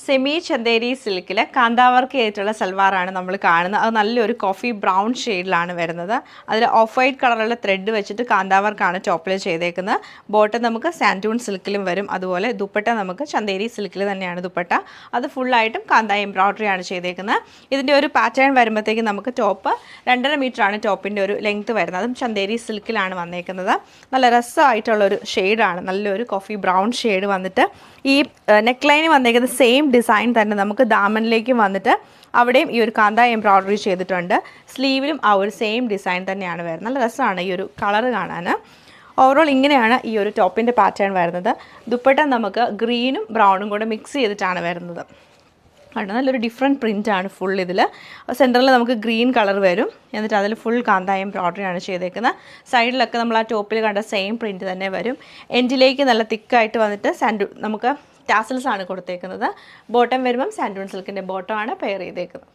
Semi Chanderi സിൽക്കിൽ കാന്താവർക്ക് ആയിട്ടുള്ള സൽവാറാണ് നമ്മൾ കാണുന്നത്. അത് നല്ലൊരു കോഫി ബ്രൗൺ ഷെയ്ഡിലാണ് വരുന്നത്. അതിൽ ഓഫ് വൈറ്റ് കളറുള്ള ത്രെഡ് വെച്ചിട്ട് കാന്താവർക്കാണ് ടോപ്പിൽ ചെയ്തേക്കുന്നത്. ബോട്ടം നമുക്ക് സാൻറ്റൂൺ സിൽക്കിലും വരും. അതുപോലെ ദുപ്പട്ട നമുക്ക് ചന്ദേരി സിൽക്കിൽ തന്നെയാണ് ദുപ്പട്ട. അത് ഫുള്ളായിട്ടും കാന്ത എംബ്രോയ്ഡറി ആണ് ചെയ്തേക്കുന്നത്. ഇതിൻ്റെ ഒരു പാറ്റേൺ വരുമ്പോഴത്തേക്കും നമുക്ക് ടോപ്പ് 2.5 മീറ്ററാണ് ടോപ്പിൻ്റെ ഒരു ലെങ്ത്ത് വരുന്നത്. അതും ചന്ദേരി സിൽക്കിലാണ് വന്നേക്കുന്നത്. നല്ല രസമായിട്ടുള്ളൊരു ഷെയ്ഡാണ്, നല്ലൊരു കോഫി ബ്രൗൺ ഷെയ്ഡ് വന്നിട്ട് ഈ നെക്ക് ലൈന് വന്നേക്കുന്നത് സെയിം ഡിസൈൻ തന്നെ നമുക്ക് ദാമനിലേക്കും വന്നിട്ട് അവിടെയും ഈ ഒരു കാന്ത എംബ്രോയ്ഡറി ചെയ്തിട്ടുണ്ട്. സ്ലീവിലും ആ ഒരു സെയിം ഡിസൈൻ തന്നെയാണ് വരുന്നത്. നല്ല രസമാണ് ഈ ഒരു കളർ കാണാൻ. ഓവറോൾ ഇങ്ങനെയാണ് ഈ ഒരു ടോപ്പിൻ്റെ പാറ്റേൺ വരുന്നത്. ദുപ്പട്ട നമുക്ക് ഗ്രീനും ബ്രൗണും കൂടെ മിക്സ് ചെയ്തിട്ടാണ് വരുന്നത്. ആണ് നല്ലൊരു ഡിഫറെൻറ്റ് പ്രിൻ്റാണ് ഫുൾ. ഇതിൽ സെൻറ്ററിൽ നമുക്ക് ഗ്രീൻ കളർ വരും. എന്നിട്ട് അതിൽ ഫുൾ കാന്ത എംബ്രോയ്ഡറിയാണ് ചെയ്തേക്കുന്നത്. സൈഡിലൊക്കെ നമ്മൾ ആ ടോപ്പിൽ കണ്ട സെയിം പ്രിൻറ്റ് തന്നെ വരും. എൻഡിലേക്ക് നല്ല തിക്കായിട്ട് വന്നിട്ട് നമുക്ക് ടാസൽസ് ആണ് കൊടുത്തേക്കുന്നത്. ബോട്ടം വരുമ്പം സാൻറ്റൂൺ സിൽക്കിൻ്റെ ബോട്ടം ആണ് പെയർ ചെയ്തേക്കുന്നത്.